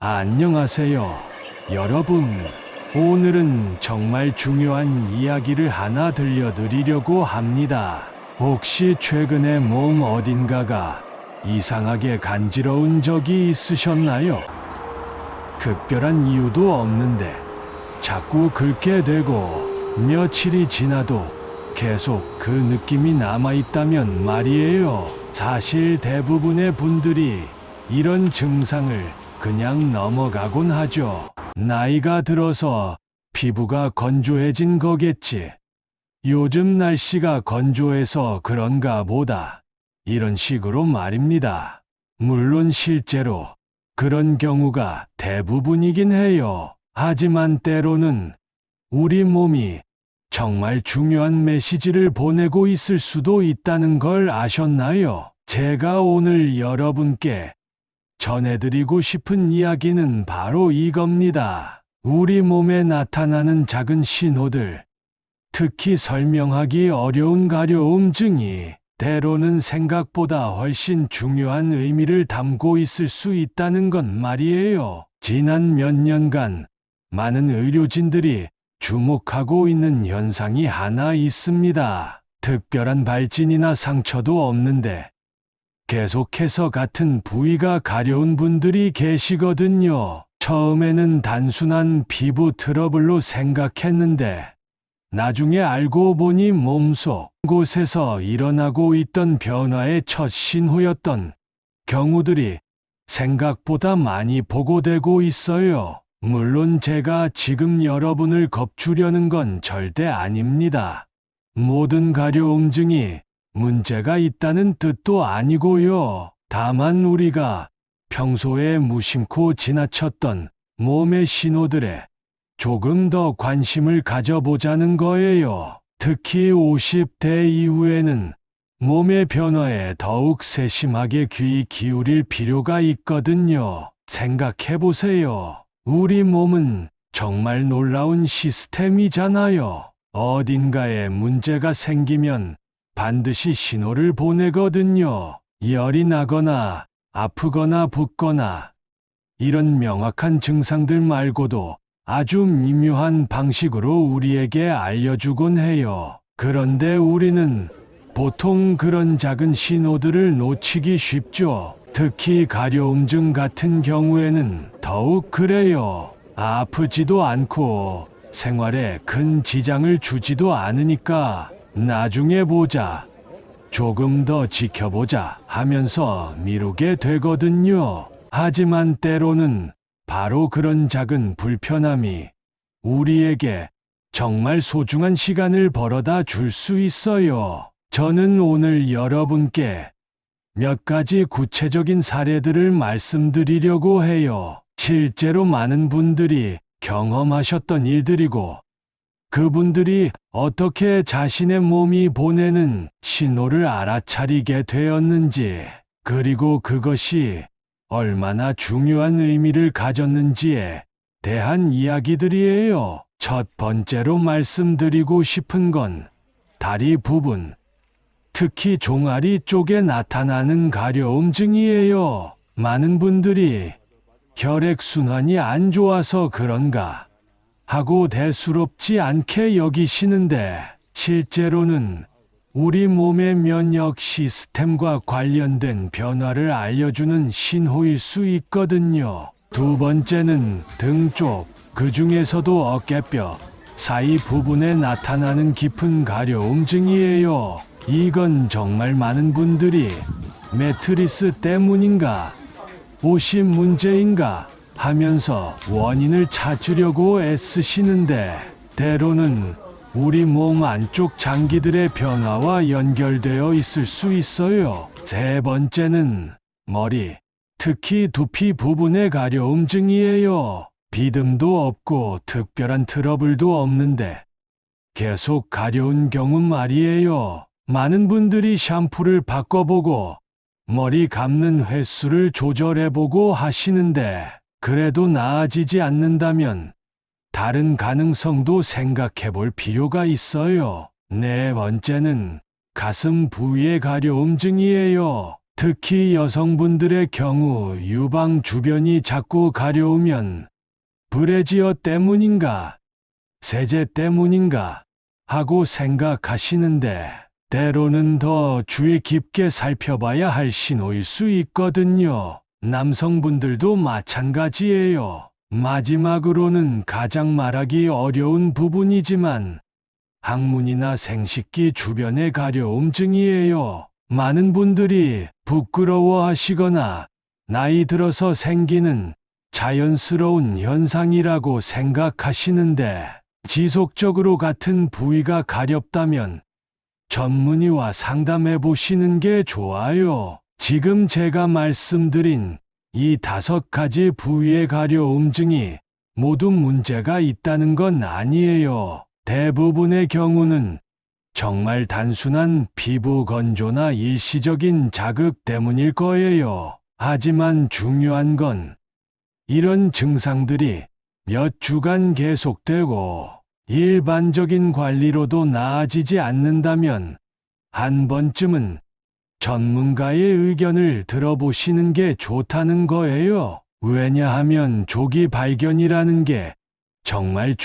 안녕하세요, 여러분. 오늘은 정말 중요한 이야기를 하나 들려드리려고 합니다. 혹시 최근에 몸 어딘가가 이상하게 간지러운 적이 있으셨나요? 특별한 이유도 없는데 자꾸 긁게 되고 며칠이 지나도 계속 그 느낌이 남아있다면 말이에요. 사실 대부분의 분들이 이런 증상을 그냥 넘어가곤 하죠. 나이가 들어서 피부가 건조해진 거겠지. 요즘 날씨가 건조해서 그런가 보다. 이런 식으로 말입니다. 물론 실제로 그런 경우가 대부분이긴 해요. 하지만 때로는 우리 몸이 정말 중요한 메시지를 보내고 있을 수도 있다는 걸 아셨나요? 제가 오늘 여러분께 전해드리고 싶은 이야기는 바로 이겁니다. 우리 몸에 나타나는 작은 신호들, 특히 설명하기 어려운 가려움증이 때로는 생각보다 훨씬 중요한 의미를 담고 있을 수 있다는 건 말이에요. 지난 몇 년간 많은 의료진들이 주목하고 있는 현상이 하나 있습니다. 특별한 발진이나 상처도 없는데 계속해서 같은 부위가 가려운 분들이 계시거든요. 처음에는 단순한 피부 트러블로 생각했는데 나중에 알고 보니 몸속 곳에서 일어나고 있던 변화의 첫 신호였던 경우들이 생각보다 많이 보고되고 있어요. 물론 제가 지금 여러분을 겁주려는 건 절대 아닙니다. 모든 가려움증이 문제가 있다는 뜻도 아니고요. 다만 우리가 평소에 무심코 지나쳤던 몸의 신호들에 조금 더 관심을 가져보자는 거예요. 특히 50대 이후에는 몸의 변화에 더욱 세심하게 귀 기울일 필요가 있거든요. 생각해보세요. 우리 몸은 정말 놀라운 시스템이잖아요. 어딘가에 문제가 생기면 반드시 신호를 보내거든요. 열이 나거나 아프거나 붓거나 이런 명확한 증상들 말고도 아주 미묘한 방식으로 우리에게 알려주곤 해요. 그런데 우리는 보통 그런 작은 신호들을 놓치기 쉽죠. 특히 가려움증 같은 경우에는 더욱 그래요. 아프지도 않고 생활에 큰 지장을 주지도 않으니까 나중에 보자, 조금 더 지켜보자 하면서 미루게 되거든요. 하지만 때로는 바로 그런 작은 불편함이 우리에게 정말 소중한 시간을 벌어다 줄 수 있어요. 저는 오늘 여러분께 몇 가지 구체적인 사례들을 말씀드리려고 해요. 실제로 많은 분들이 경험하셨던 일들이고 그분들이 어떻게 자신의 몸이 보내는 신호를 알아차리게 되었는지, 그리고 그것이 얼마나 중요한 의미를 가졌는지에 대한 이야기들이에요. 첫 번째로 말씀드리고 싶은 건 다리 부분, 특히 종아리 쪽에 나타나는 가려움증이에요. 많은 분들이 혈액순환이 안 좋아서 그런가 하고 대수롭지 않게 여기시는데 실제로는 우리 몸의 면역 시스템과 관련된 변화를 알려주는 신호일 수 있거든요. 두 번째는 등 쪽, 그 중에서도 어깨뼈 사이 부분에 나타나는 깊은 가려움증이에요. 이건 정말 많은 분들이 매트리스 때문인가, 옷이 문제인가 하면서 원인을 찾으려고 애쓰시는데 때로는 우리 몸 안쪽 장기들의 변화와 연결되어 있을 수 있어요. 세 번째는 머리, 특히 두피 부분의 가려움증이에요. 비듬도 없고 특별한 트러블도 없는데 계속 가려운 경우 말이에요. 많은 분들이 샴푸를 바꿔보고 머리 감는 횟수를 조절해보고 하시는데 그래도 나아지지 않는다면 다른 가능성도 생각해볼 필요가 있어요. 네 번째는 가슴 부위의 가려움증이에요. 특히 여성분들의 경우 유방 주변이 자꾸 가려우면 브래지어 때문인가, 세제 때문인가 하고 생각하시는데 때로는 더 주의 깊게 살펴봐야 할 신호일 수 있거든요. 남성분들도 마찬가지예요. 마지막으로는 가장 말하기 어려운 부분이지만 항문이나 생식기 주변의 가려움증이에요. 많은 분들이 부끄러워하시거나 나이 들어서 생기는 자연스러운 현상이라고 생각하시는데 지속적으로 같은 부위가 가렵다면 전문의와 상담해 보시는 게 좋아요. 지금 제가 말씀드린 이 5가지 부위의 가려움증이 모두 문제가 있다는 건 아니에요. 대부분의 경우는 정말 단순한 피부 건조나 일시적인 자극 때문일 거예요. 하지만 중요한 건 이런 증상들이 몇 주간 계속되고 일반적인 관리로도 나아지지 않는다면 한 번쯤은 전문가의 의견을 들어보시는 게 좋다는 거예요. 왜냐하면 조기 발견이라는 게 정말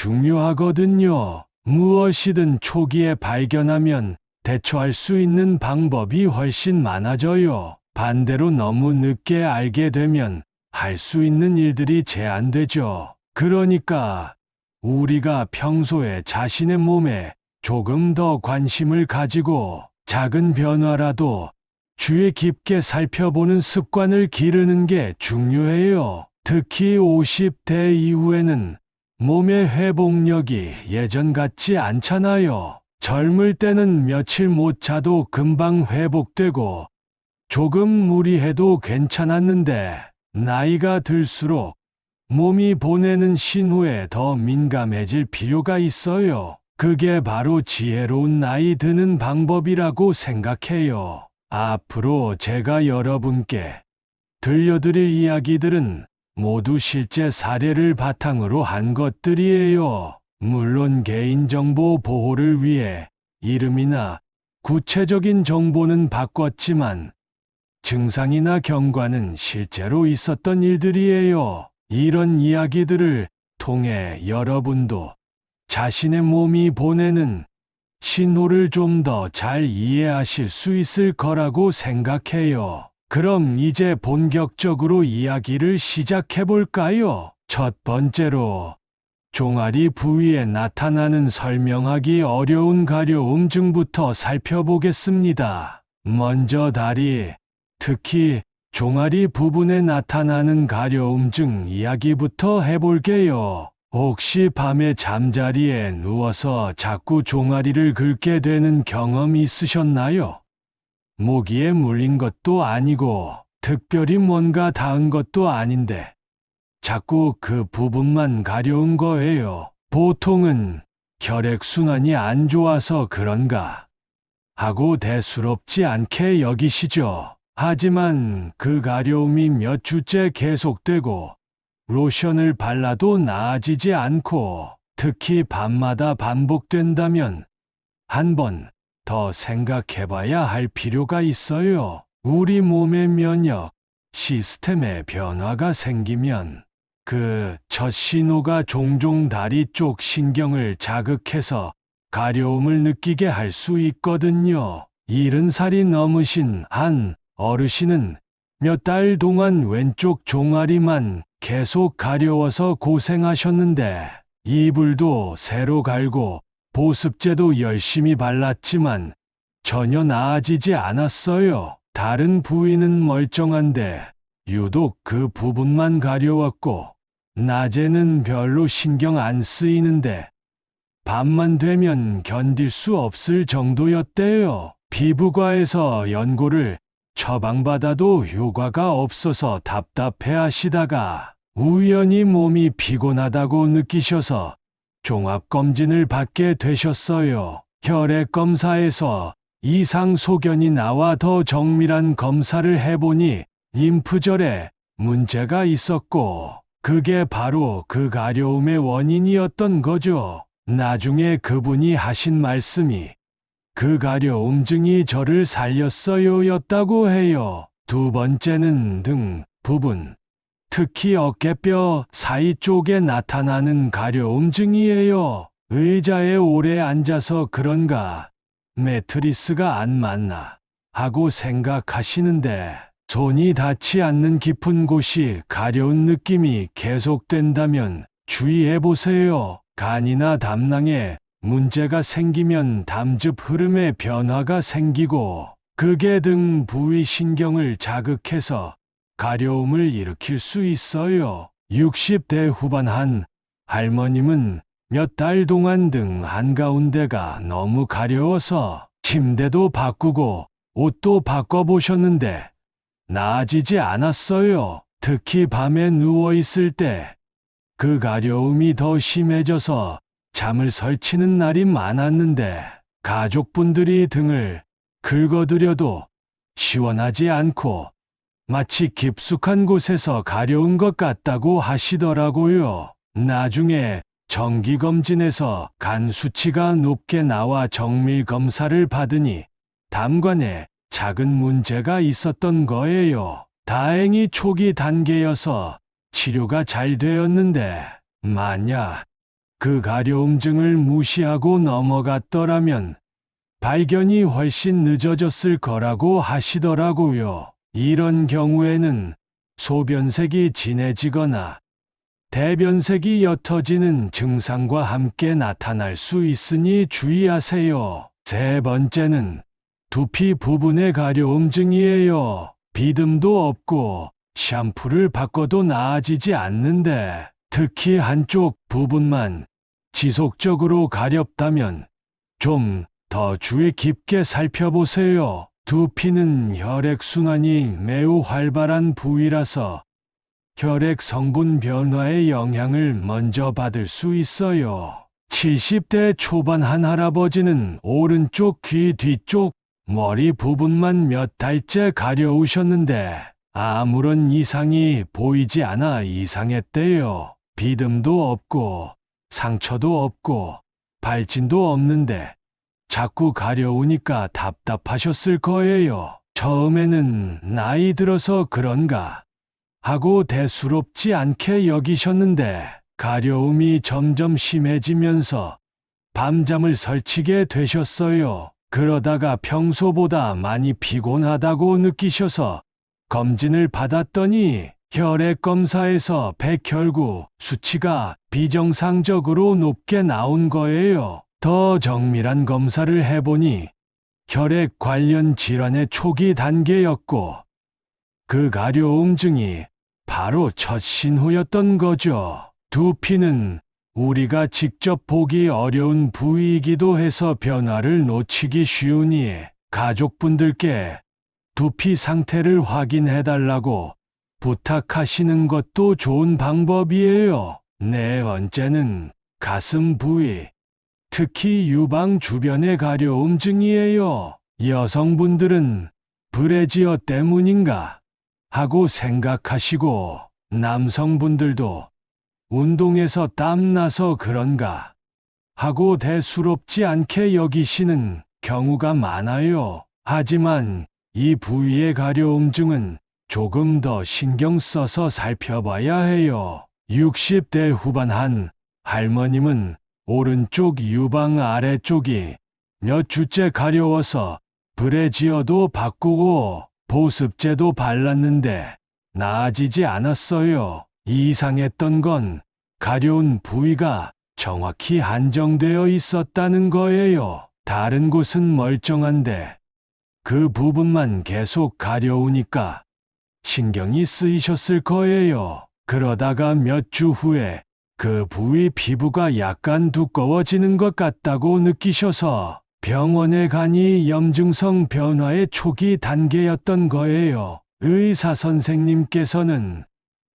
중요하거든요. 무엇이든 초기에 발견하면 대처할 수 있는 방법이 훨씬 많아져요. 반대로 너무 늦게 알게 되면 할 수 있는 일들이 제한되죠. 그러니까 우리가 평소에 자신의 몸에 조금 더 관심을 가지고 작은 변화라도 주의 깊게 살펴보는 습관을 기르는 게 중요해요. 특히 50대 이후에는 몸의 회복력이 예전 같지 않잖아요. 젊을 때는 며칠 못 자도 금방 회복되고 조금 무리해도 괜찮았는데 나이가 들수록 몸이 보내는 신호에 더 민감해질 필요가 있어요. 그게 바로 지혜로운 나이 드는 방법이라고 생각해요. 앞으로 제가 여러분께 들려드릴 이야기들은 모두 실제 사례를 바탕으로 한 것들이에요. 물론 개인정보 보호를 위해 이름이나 구체적인 정보는 바꿨지만 증상이나 경과는 실제로 있었던 일들이에요. 이런 이야기들을 통해 여러분도 자신의 몸이 보내는 신호를 좀 더 잘 이해하실 수 있을 거라고 생각해요. 그럼 이제 본격적으로 이야기를 시작해 볼까요? 첫 번째로, 종아리 부위에 나타나는 설명하기 어려운 가려움증부터 살펴보겠습니다. 먼저 다리, 특히 종아리 부분에 나타나는 가려움증 이야기부터 해볼게요. 혹시 밤에 잠자리에 누워서 자꾸 종아리를 긁게 되는 경험 있으셨나요? 모기에 물린 것도 아니고 특별히 뭔가 닿은 것도 아닌데 자꾸 그 부분만 가려운 거예요. 보통은 혈액순환이 안 좋아서 그런가 하고 대수롭지 않게 여기시죠. 하지만 그 가려움이 몇 주째 계속되고 로션을 발라도 나아지지 않고 특히 밤마다 반복된다면 한 번 더 생각해봐야 할 필요가 있어요. 우리 몸의 면역 시스템에 변화가 생기면 그 첫 신호가 종종 다리 쪽 신경을 자극해서 가려움을 느끼게 할 수 있거든요. 70살이 넘으신 한 어르신은 몇 달 동안 왼쪽 종아리만 계속 가려워서 고생하셨는데 이불도 새로 갈고 보습제도 열심히 발랐지만 전혀 나아지지 않았어요. 다른 부위는 멀쩡한데 유독 그 부분만 가려웠고 낮에는 별로 신경 안 쓰이는데 밤만 되면 견딜 수 없을 정도였대요. 피부과에서 연고를 처방받아도 효과가 없어서 답답해 하시다가 우연히 몸이 피곤하다고 느끼셔서 종합검진을 받게 되셨어요. 혈액검사에서 이상 소견이 나와 더 정밀한 검사를 해보니 림프절에 문제가 있었고 그게 바로 그 가려움의 원인이었던 거죠. 나중에 그분이 하신 말씀이 그 가려움증이 저를 살렸어요 였다고 해요. 두 번째는 등 부분, 특히 어깨뼈 사이 쪽에 나타나는 가려움 증이에요. 의자에 오래 앉아서 그런가 매트리스가 안 맞나 하고 생각하시는데 손이 닿지 않는 깊은 곳이 가려운 느낌이 계속된다면 주의해 보세요. 간이나 담낭에 문제가 생기면 담즙 흐름에 변화가 생기고 그게 등 부위 신경을 자극해서 가려움을 일으킬 수 있어요. 60대 후반 한 할머님은 몇 달 동안 등 한가운데가 너무 가려워서 침대도 바꾸고 옷도 바꿔보셨는데 나아지지 않았어요. 특히 밤에 누워있을 때 그 가려움이 더 심해져서 잠을 설치는 날이 많았는데 가족분들이 등을 긁어드려도 시원하지 않고 마치 깊숙한 곳에서 가려운 것 같다고 하시더라고요. 나중에 정기검진에서 간 수치가 높게 나와 정밀 검사를 받으니 담관에 작은 문제가 있었던 거예요. 다행히 초기 단계여서 치료가 잘 되었는데 만약 그 가려움증을 무시하고 넘어갔더라면 발견이 훨씬 늦어졌을 거라고 하시더라고요. 이런 경우에는 소변색이 진해지거나 대변색이 옅어지는 증상과 함께 나타날 수 있으니 주의하세요. 세 번째는 두피 부분의 가려움증이에요. 비듬도 없고 샴푸를 바꿔도 나아지지 않는데 특히 한쪽 부분만 지속적으로 가렵다면 좀 더 주의 깊게 살펴보세요. 두피는 혈액순환이 매우 활발한 부위라서 혈액 성분 변화의 영향을 먼저 받을 수 있어요. 70대 초반 한 할아버지는 오른쪽 귀 뒤쪽 머리 부분만 몇 달째 가려우셨는데 아무런 이상이 보이지 않아 이상했대요. 비듬도 없고 상처도 없고 발진도 없는데 자꾸 가려우니까 답답하셨을 거예요. 처음에는 나이 들어서 그런가 하고 대수롭지 않게 여기셨는데 가려움이 점점 심해지면서 밤잠을 설치게 되셨어요. 그러다가 평소보다 많이 피곤하다고 느끼셔서 검진을 받았더니 혈액 검사에서 백혈구 수치가 비정상적으로 높게 나온 거예요. 더 정밀한 검사를 해보니 혈액 관련 질환의 초기 단계였고 그 가려움증이 바로 첫 신호였던 거죠. 두피는 우리가 직접 보기 어려운 부위이기도 해서 변화를 놓치기 쉬우니 가족분들께 두피 상태를 확인해달라고 부탁하시는 것도 좋은 방법이에요. 네 번째는 가슴 부위, 특히 유방 주변의 가려움증이에요. 여성분들은 브래지어 때문인가 하고 생각하시고 남성분들도 운동에서 땀나서 그런가 하고 대수롭지 않게 여기시는 경우가 많아요. 하지만 이 부위의 가려움증은 조금 더 신경 써서 살펴봐야 해요. 60대 후반 한 할머님은 오른쪽 유방 아래쪽이 몇 주째 가려워서 브래지어도 바꾸고 보습제도 발랐는데 나아지지 않았어요. 이상했던 건 가려운 부위가 정확히 한정되어 있었다는 거예요. 다른 곳은 멀쩡한데 그 부분만 계속 가려우니까 신경이 쓰이셨을 거예요. 그러다가 몇 주 후에 그 부위 피부가 약간 두꺼워지는 것 같다고 느끼셔서 병원에 가니 염증성 변화의 초기 단계였던 거예요. 의사 선생님께서는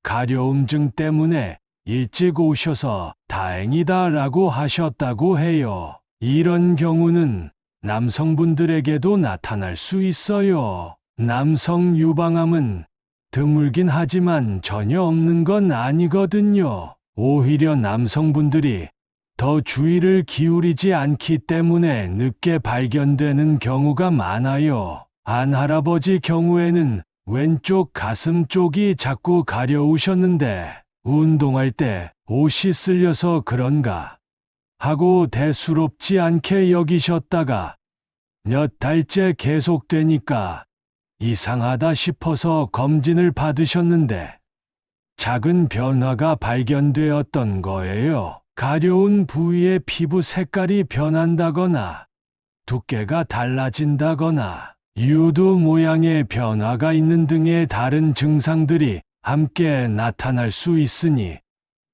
가려움증 때문에 일찍 오셔서 다행이다라고 하셨다고 해요. 이런 경우는 남성분들에게도 나타날 수 있어요. 남성 유방암은 드물긴 하지만 전혀 없는 건 아니거든요. 오히려 남성분들이 더 주의를 기울이지 않기 때문에 늦게 발견되는 경우가 많아요. 한 할아버지 경우에는 왼쪽 가슴 쪽이 자꾸 가려우셨는데 운동할 때 옷이 쓸려서 그런가 하고 대수롭지 않게 여기셨다가 몇 달째 계속되니까 이상하다 싶어서 검진을 받으셨는데 작은 변화가 발견되었던 거예요. 가려운 부위의 피부 색깔이 변한다거나 두께가 달라진다거나 유두 모양의 변화가 있는 등의 다른 증상들이 함께 나타날 수 있으니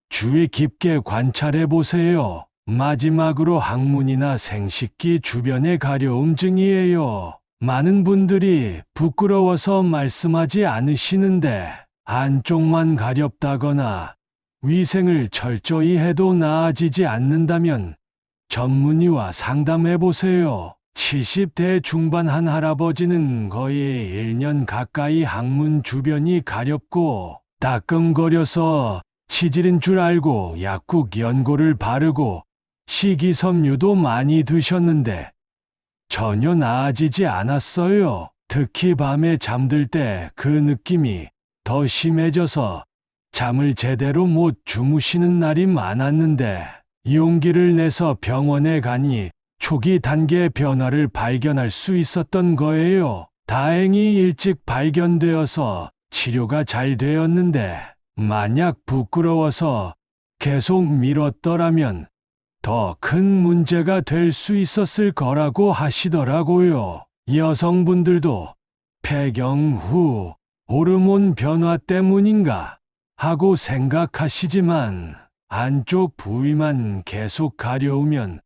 주의 깊게 관찰해 보세요. 마지막으로 항문이나 생식기 주변의 가려움증이에요. 많은 분들이 부끄러워서 말씀하지 않으시는데 한쪽만 가렵다거나 위생을 철저히 해도 나아지지 않는다면 전문의와 상담해 보세요. 70대 중반 한 할아버지는 거의 1년 가까이 항문 주변이 가렵고 따끔거려서 치질인 줄 알고 약국 연고를 바르고 식이섬유도 많이 드셨는데 전혀 나아지지 않았어요. 특히 밤에 잠들 때 그 느낌이 더 심해져서 잠을 제대로 못 주무시는 날이 많았는데 용기를 내서 병원에 가니 초기 단계 변화를 발견할 수 있었던 거예요. 다행히 일찍 발견되어서 치료가 잘 되었는데 만약 부끄러워서 계속 미뤘더라면 더 큰 문제가 될 수 있었을 거라고 하시더라고요. 여성분들도 폐경 후 호르몬 변화 때문인가 하고 생각하시지만 한쪽 부위만 계속 가려우면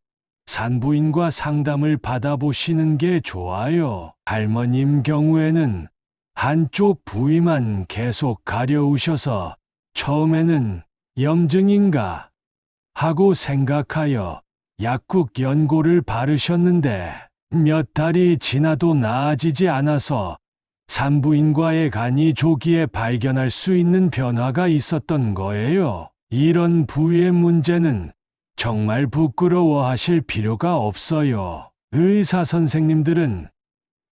산부인과 상담을 받아보시는 게 좋아요. 할머님 경우에는 한쪽 부위만 계속 가려우셔서 처음에는 염증인가 하고 생각하여 약국 연고를 바르셨는데 몇 달이 지나도 나아지지 않아서 산부인과에 가니 조기에 발견할 수 있는 변화가 있었던 거예요. 이런 부위의 문제는 정말 부끄러워하실 필요가 없어요. 의사 선생님들은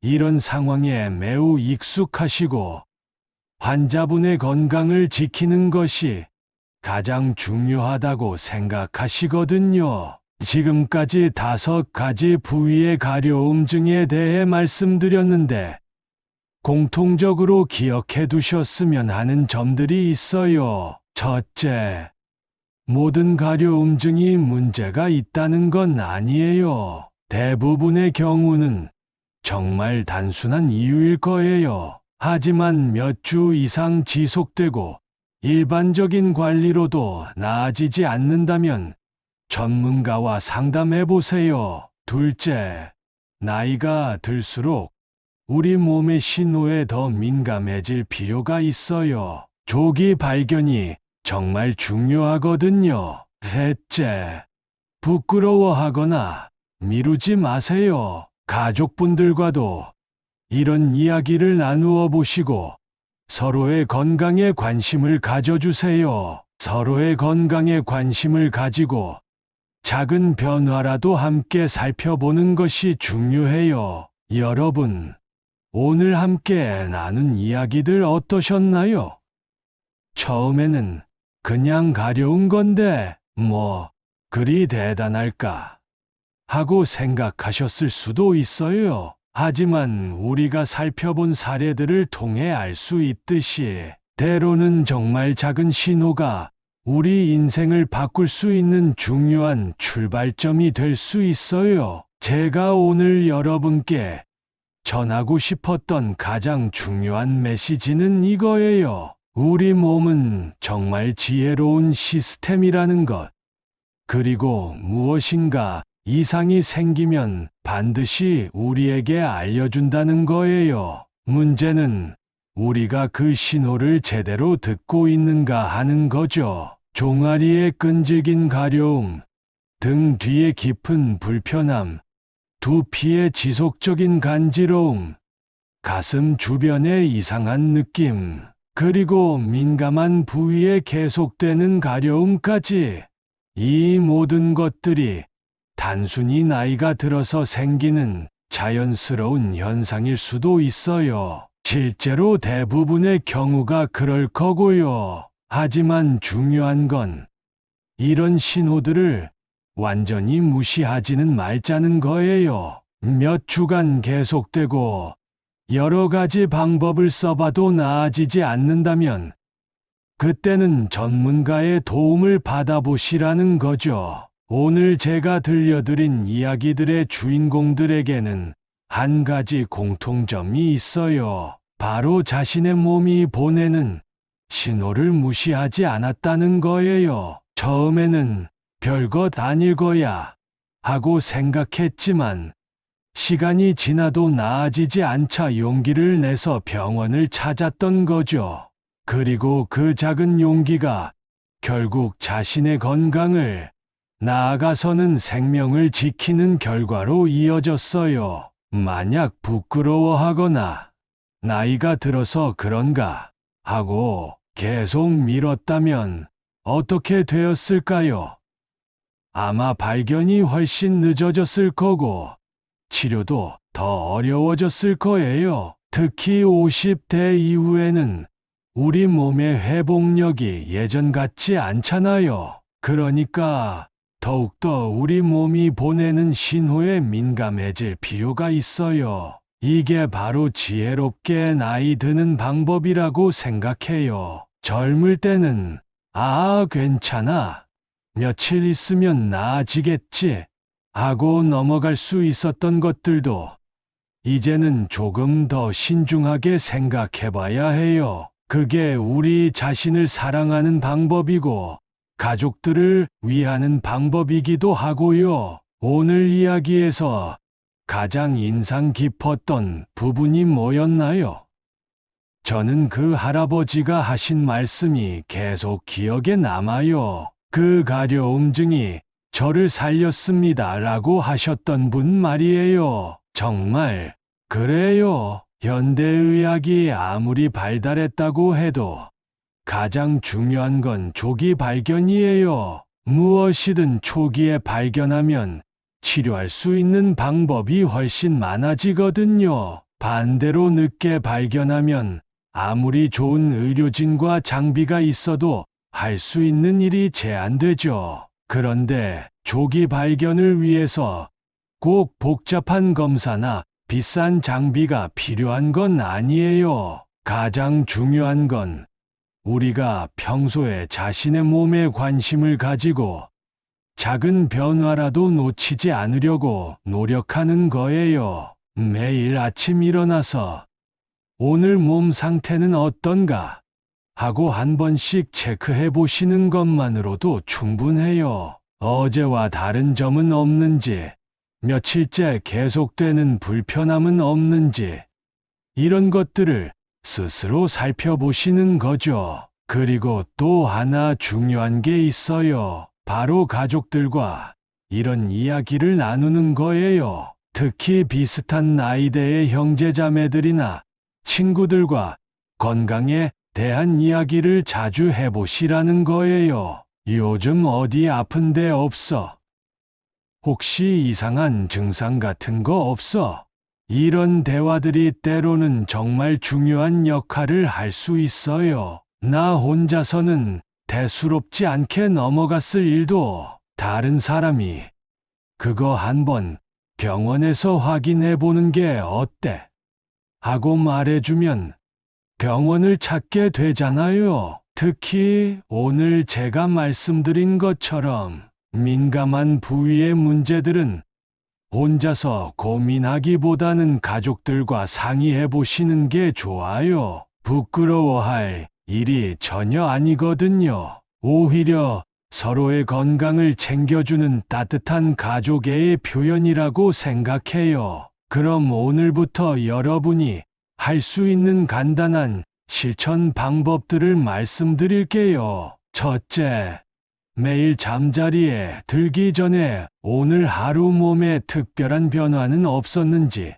이런 상황에 매우 익숙하시고 환자분의 건강을 지키는 것이 가장 중요하다고 생각하시거든요. 지금까지 5가지 부위의 가려움증에 대해 말씀드렸는데 공통적으로 기억해 두셨으면 하는 점들이 있어요. 첫째, 모든 가려움증이 문제가 있다는 건 아니에요. 대부분의 경우는 정말 단순한 이유일 거예요. 하지만 몇 주 이상 지속되고 일반적인 관리로도 나아지지 않는다면 전문가와 상담해 보세요. 둘째, 나이가 들수록 우리 몸의 신호에 더 민감해질 필요가 있어요. 조기 발견이 정말 중요하거든요. 셋째, 부끄러워하거나 미루지 마세요. 가족분들과도 이런 이야기를 나누어 보시고 서로의 건강에 관심을 가져주세요. 서로의 건강에 관심을 가지고 작은 변화라도 함께 살펴보는 것이 중요해요. 여러분, 오늘 함께 나눈 이야기들 어떠셨나요? 처음에는 그냥 가려운 건데 뭐 그리 대단할까 하고 생각하셨을 수도 있어요. 하지만 우리가 살펴본 사례들을 통해 알 수 있듯이 때로는 정말 작은 신호가 우리 인생을 바꿀 수 있는 중요한 출발점이 될 수 있어요. 제가 오늘 여러분께 전하고 싶었던 가장 중요한 메시지는 이거예요. 우리 몸은 정말 지혜로운 시스템이라는 것. 그리고 무엇인가 이상이 생기면 반드시 우리에게 알려준다는 거예요. 문제는 우리가 그 신호를 제대로 듣고 있는가 하는 거죠. 종아리의 끈질긴 가려움, 등 뒤에 깊은 불편함, 두피의 지속적인 간지러움, 가슴 주변의 이상한 느낌, 그리고 민감한 부위에 계속되는 가려움까지. 이 모든 것들이 단순히 나이가 들어서 생기는 자연스러운 현상일 수도 있어요. 실제로 대부분의 경우가 그럴 거고요. 하지만 중요한 건 이런 신호들을 완전히 무시하지는 말자는 거예요. 몇 주간 계속되고 여러 가지 방법을 써봐도 나아지지 않는다면 그때는 전문가의 도움을 받아보시라는 거죠. 오늘 제가 들려드린 이야기들의 주인공들에게는 한 가지 공통점이 있어요. 바로 자신의 몸이 보내는 신호를 무시하지 않았다는 거예요. 처음에는 별것 아닐 거야 하고 생각했지만 시간이 지나도 나아지지 않자 용기를 내서 병원을 찾았던 거죠. 그리고 그 작은 용기가 결국 자신의 건강을, 나아가서는 생명을 지키는 결과로 이어졌어요. 만약 부끄러워하거나 나이가 들어서 그런가 하고 계속 미뤘다면 어떻게 되었을까요? 아마 발견이 훨씬 늦어졌을 거고 치료도 더 어려워졌을 거예요. 특히 50대 이후에는 우리 몸의 회복력이 예전 같지 않잖아요. 그러니까 더욱더 우리 몸이 보내는 신호에 민감해질 필요가 있어요. 이게 바로 지혜롭게 나이 드는 방법이라고 생각해요. 젊을 때는 괜찮아. 며칠 있으면 나아지겠지 하고 넘어갈 수 있었던 것들도 이제는 조금 더 신중하게 생각해봐야 해요. 그게 우리 자신을 사랑하는 방법이고 가족들을 위하는 방법이기도 하고요. 오늘 이야기에서 가장 인상 깊었던 부분이 뭐였나요? 저는 그 할아버지가 하신 말씀이 계속 기억에 남아요. 그 가려움증이 저를 살렸습니다 라고 하셨던 분 말이에요. 정말 그래요. 현대의학이 아무리 발달했다고 해도 가장 중요한 건 조기 발견이에요. 무엇이든 초기에 발견하면 치료할 수 있는 방법이 훨씬 많아지거든요. 반대로 늦게 발견하면 아무리 좋은 의료진과 장비가 있어도 할 수 있는 일이 제한되죠. 그런데 조기 발견을 위해서 꼭 복잡한 검사나 비싼 장비가 필요한 건 아니에요. 가장 중요한 건 우리가 평소에 자신의 몸에 관심을 가지고 작은 변화라도 놓치지 않으려고 노력하는 거예요. 매일 아침 일어나서 오늘 몸 상태는 어떤가 하고 한 번씩 체크해 보시는 것만으로도 충분해요. 어제와 다른 점은 없는지, 며칠째 계속되는 불편함은 없는지, 이런 것들을 스스로 살펴보시는 거죠. 그리고 또 하나 중요한 게 있어요. 바로 가족들과 이런 이야기를 나누는 거예요. 특히 비슷한 나이대의 형제자매들이나 친구들과 건강에 대한 이야기를 자주 해보시라는 거예요. 요즘 어디 아픈 데 없어? 혹시 이상한 증상 같은 거 없어? 이런 대화들이 때로는 정말 중요한 역할을 할 수 있어요. 나 혼자서는 대수롭지 않게 넘어갔을 일도 다른 사람이 그거 한번 병원에서 확인해 보는 게 어때? 하고 말해주면 병원을 찾게 되잖아요. 특히 오늘 제가 말씀드린 것처럼 민감한 부위의 문제들은 혼자서 고민하기보다는 가족들과 상의해 보시는 게 좋아요. 부끄러워할 일이 전혀 아니거든요. 오히려 서로의 건강을 챙겨주는 따뜻한 가족애의 표현이라고 생각해요. 그럼 오늘부터 여러분이 할 수 있는 간단한 실천 방법들을 말씀드릴게요. 첫째, 매일 잠자리에 들기 전에 오늘 하루 몸에 특별한 변화는 없었는지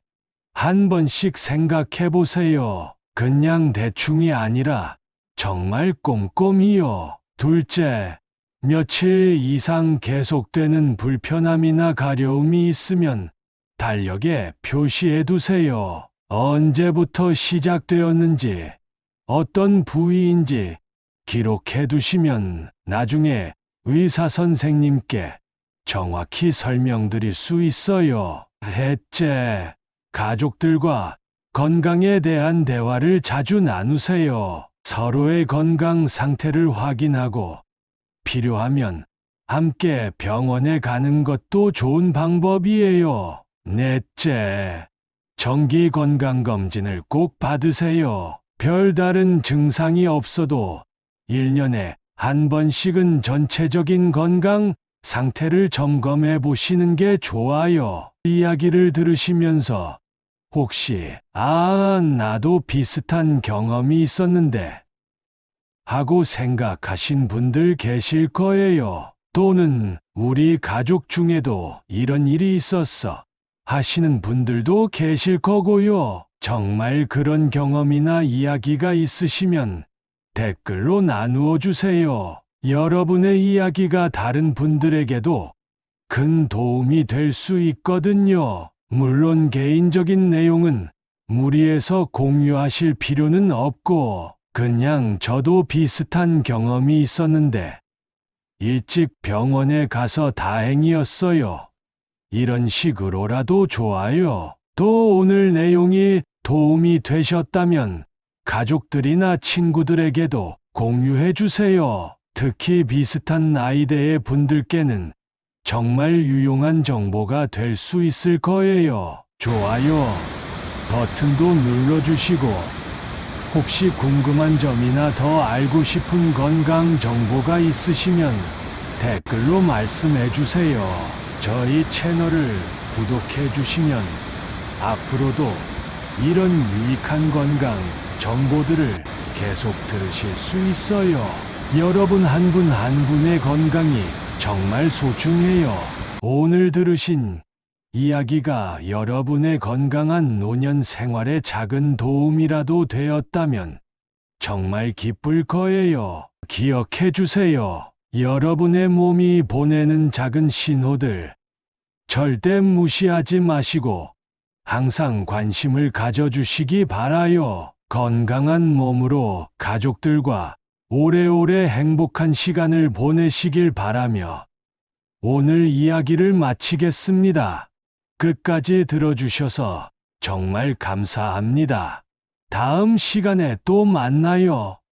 한 번씩 생각해 보세요. 그냥 대충이 아니라 정말 꼼꼼히요. 둘째, 며칠 이상 계속되는 불편함이나 가려움이 있으면 달력에 표시해 두세요. 언제부터 시작되었는지, 어떤 부위인지 기록해 두시면 나중에 의사 선생님께 정확히 설명드릴 수 있어요. 셋째, 가족들과 건강에 대한 대화를 자주 나누세요. 서로의 건강 상태를 확인하고 필요하면 함께 병원에 가는 것도 좋은 방법이에요. 넷째, 정기 건강검진을 꼭 받으세요. 별다른 증상이 없어도 1년에 한 번씩은 전체적인 건강 상태를 점검해 보시는 게 좋아요. 이야기를 들으시면서 혹시, 나도 비슷한 경험이 있었는데 하고 생각하신 분들 계실 거예요. 또는 우리 가족 중에도 이런 일이 있었어 하시는 분들도 계실 거고요. 정말 그런 경험이나 이야기가 있으시면 댓글로 나누어 주세요. 여러분의 이야기가 다른 분들에게도 큰 도움이 될 수 있거든요. 물론 개인적인 내용은 무리해서 공유하실 필요는 없고, 그냥 저도 비슷한 경험이 있었는데 일찍 병원에 가서 다행이었어요. 이런 식으로라도 좋아요. 또 오늘 내용이 도움이 되셨다면 가족들이나 친구들에게도 공유해 주세요. 특히 비슷한 나이대의 분들께는 정말 유용한 정보가 될 수 있을 거예요. 좋아요 버튼도 눌러주시고 혹시 궁금한 점이나 더 알고 싶은 건강 정보가 있으시면 댓글로 말씀해 주세요. 저희 채널을 구독해 주시면 앞으로도 이런 유익한 건강 정보들을 계속 들으실 수 있어요. 여러분 한 분 한 분의 건강이 정말 소중해요. 오늘 들으신 이야기가 여러분의 건강한 노년 생활에 작은 도움이라도 되었다면 정말 기쁠 거예요. 기억해 주세요. 여러분의 몸이 보내는 작은 신호들 절대 무시하지 마시고 항상 관심을 가져주시기 바라요. 건강한 몸으로 가족들과 오래오래 행복한 시간을 보내시길 바라며 오늘 이야기를 마치겠습니다. 끝까지 들어주셔서 정말 감사합니다. 다음 시간에 또 만나요.